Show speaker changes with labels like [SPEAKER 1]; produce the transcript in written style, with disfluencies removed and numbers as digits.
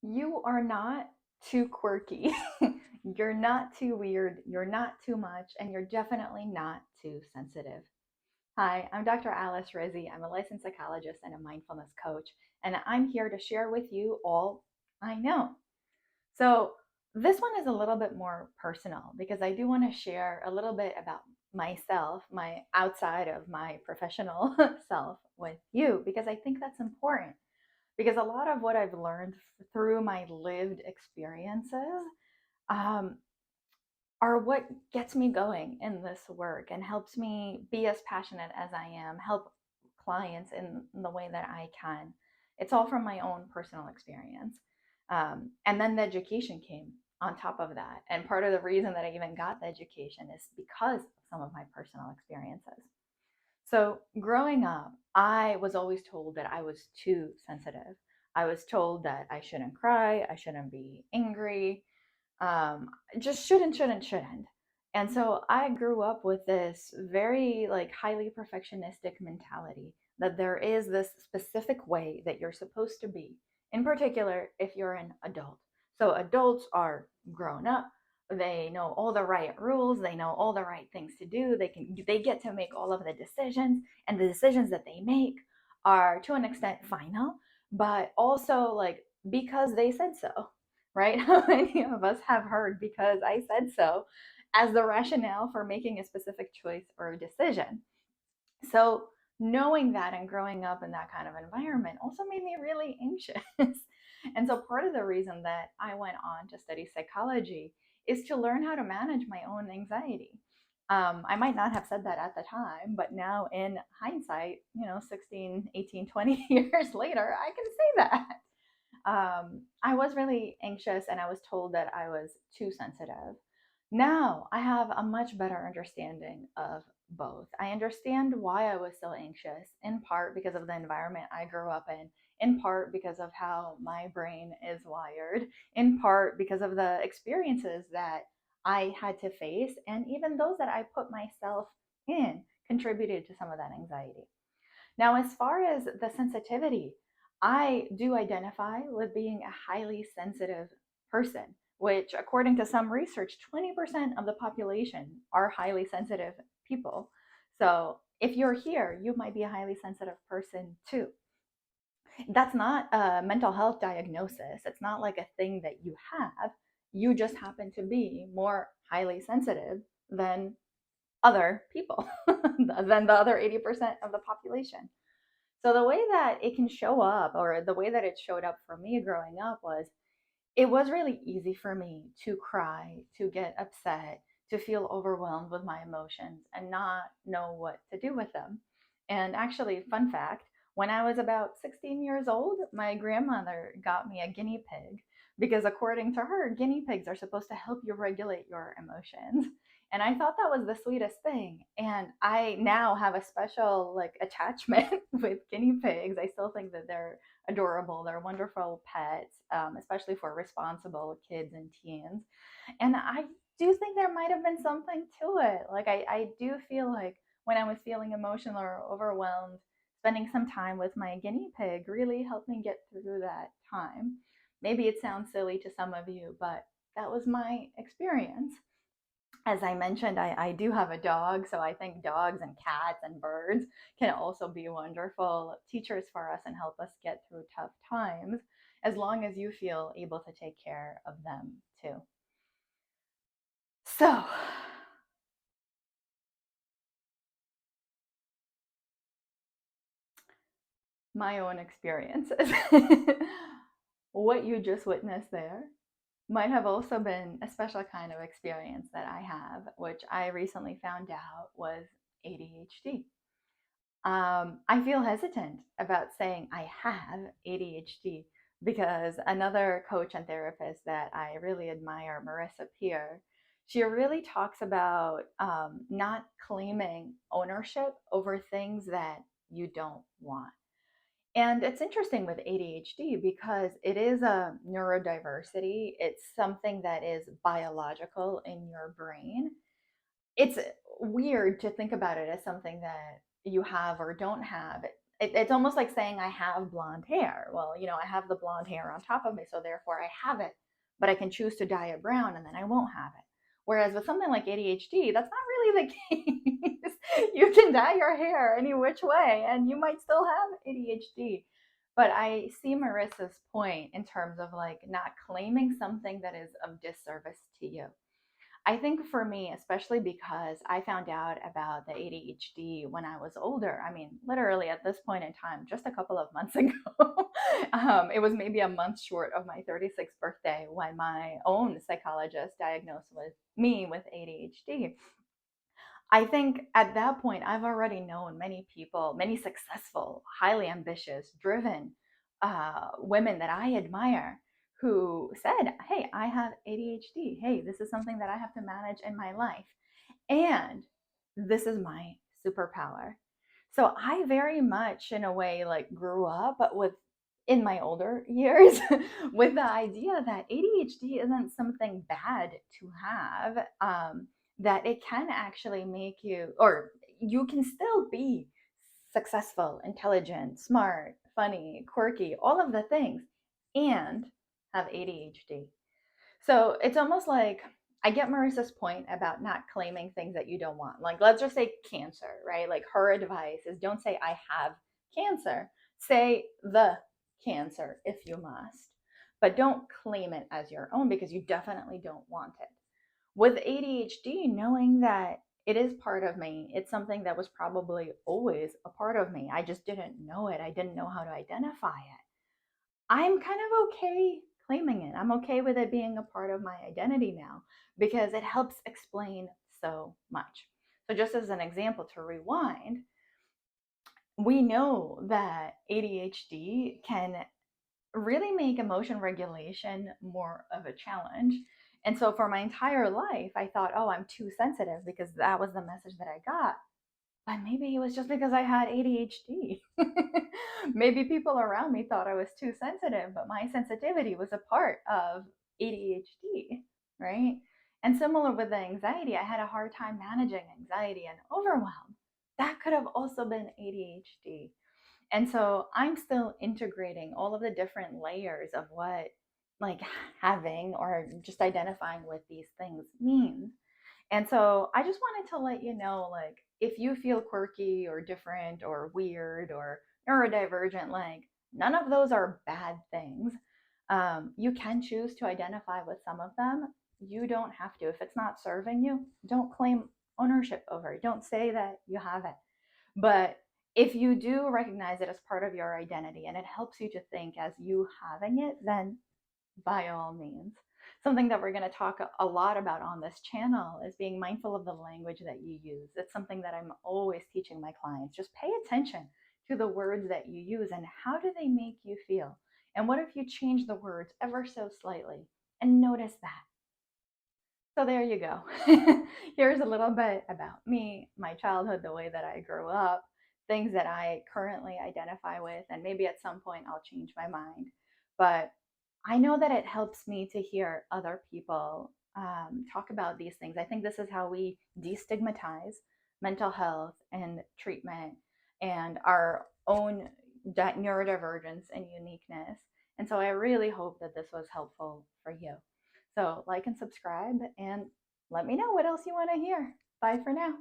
[SPEAKER 1] You are not too quirky. You're not too weird. You're not too much. And you're definitely not too sensitive. Hi, I'm Dr. Alice Rizzi. I'm a licensed psychologist and a mindfulness coach. And I'm here to share with you all I know. So, this one is a little bit more personal because I do want to share a little bit about myself, my outside of my professional self with you, because I think that's important because a lot of what I've learned through my lived experiences um, are what gets me going in this work and helps me be as passionate as I am, help clients in the way that I can. It's all from my own personal experience. And then the education came on top of that. And part of the reason that I even got the education is because of some of my personal experiences. So, growing up, I was always told that I was too sensitive. I was told that I shouldn't cry, I shouldn't be angry, just shouldn't. And so I grew up with this very like highly perfectionistic mentality that there is this specific way that you're supposed to be. In particular, if you're an adult. So adults are grown up, they know all the right rules, they know all the right things to do, they get to make all of the decisions, and the decisions that they make are to an extent final, but also like because they said so, right? How many of us have heard because I said so as the rationale for making a specific choice or decision? So, knowing that and growing up in that kind of environment also made me really anxious. And so, part of the reason that I went on to study psychology is to learn how to manage my own anxiety. I might not have said that at the time, but now in hindsight, 16, 18, 20 years later, I can say that. I was really anxious and I was told that I was too sensitive. Now I have a much better understanding of both. I understand why I was so anxious, in part because of the environment I grew up in part because of how my brain is wired, in part because of the experiences that I had to face, and even those that I put myself in contributed to some of that anxiety. Now, as far as the sensitivity, I do identify with being a highly sensitive person, which, according to some research, 20% of the population are highly sensitive people. So, if you're here, you might be a highly sensitive person too. That's not a mental health diagnosis, it's not like a thing that you have. You just happen to be more highly sensitive than other people, than the other 80% of the population. So the way that it can show up, or the way that it showed up for me growing up, was it was really easy for me to cry, to get upset, to feel overwhelmed with my emotions and not know what to do with them. And actually, fun fact, when I was about 16 years old, my grandmother got me a guinea pig because, according to her, guinea pigs are supposed to help you regulate your emotions. And I thought that was the sweetest thing. And I now have a special like attachment with guinea pigs. I still think that they're adorable. They're wonderful pets, especially for responsible kids and teens. And I do think there might have been something to it. Like, I do feel like when I was feeling emotional or overwhelmed, spending some time with my guinea pig really helped me get through that time. Maybe it sounds silly to some of you, but that was my experience. As I mentioned, I do have a dog, so I think dogs and cats and birds can also be wonderful teachers for us and help us get through tough times, as long as you feel able to take care of them too. So, my own experiences. What you just witnessed there might have also been a special kind of experience that I have, which I recently found out was ADHD. I feel hesitant about saying I have ADHD because another coach and therapist that I really admire, Marissa Peer, she really talks about not claiming ownership over things that you don't want. And it's interesting with ADHD because it is a neurodiversity. It's something that is biological in your brain. It's weird to think about it as something that you have or don't have. it's almost like saying I have blonde hair. Well, I have the blonde hair on top of me, so therefore I have it, but I can choose to dye it brown and then I won't have it. Whereas with something like ADHD, that's not really the case. You can dye your hair any which way and you might still have ADHD. But I see Marissa's point in terms of like not claiming something that is of disservice to you. I think for me, especially because I found out about the ADHD when I was older. I mean, literally at this point in time, just a couple of months ago. It was maybe a month short of my 36th birthday when my own psychologist diagnosed with me with ADHD. I think at that point, I've already known many people, many successful, highly ambitious, driven women that I admire who said, "Hey, I have ADHD. Hey, this is something that I have to manage in my life. And this is my superpower." So I very much, in a way, like grew up with in my older years with the idea that ADHD isn't something bad to have. That it can actually make you, or you can still be successful, intelligent, smart, funny, quirky, all of the things, and have ADHD. So it's almost like I get Marissa's point about not claiming things that you don't want. Like, let's just say cancer, right? Like, her advice is don't say, I have cancer. Say the cancer if you must, but don't claim it as your own because you definitely don't want it. With ADHD, knowing that it is part of me, it's something that was probably always a part of me. I just didn't know it. I didn't know how to identify it. I'm kind of okay claiming it. I'm okay with it being a part of my identity now because it helps explain so much. So, just as an example to rewind, we know that ADHD can really make emotion regulation more of a challenge. And so, for my entire life, I thought, oh, I'm too sensitive because that was the message that I got. But maybe it was just because I had ADHD. Maybe people around me thought I was too sensitive, but my sensitivity was a part of ADHD, right? And similar with the anxiety, I had a hard time managing anxiety and overwhelm. That could have also been ADHD. And so I'm still integrating all of the different layers of what like having or just identifying with these things means. And so I just wanted to let you know, like, if you feel quirky or different or weird or neurodivergent, like, none of those are bad things. You can choose to identify with some of them. You don't have to. If it's not serving you, don't claim ownership over it. Don't say that you have it. But if you do recognize it as part of your identity and it helps you to think as you having it, then by all means. Something that we're going to talk a lot about on this channel is being mindful of the language that you use. It's something that I'm always teaching my clients. Just pay attention to the words that you use and how do they make you feel? And what if you change the words ever so slightly and notice that? So there you go. Here's a little bit about me, my childhood, the way that I grew up, things that I currently identify with, and maybe at some point I'll change my mind. But I know that it helps me to hear other people talk about these things. I think this is how we destigmatize mental health and treatment and our own neurodivergence and uniqueness. And so I really hope that this was helpful for you. So, like and subscribe, and let me know what else you want to hear. Bye for now.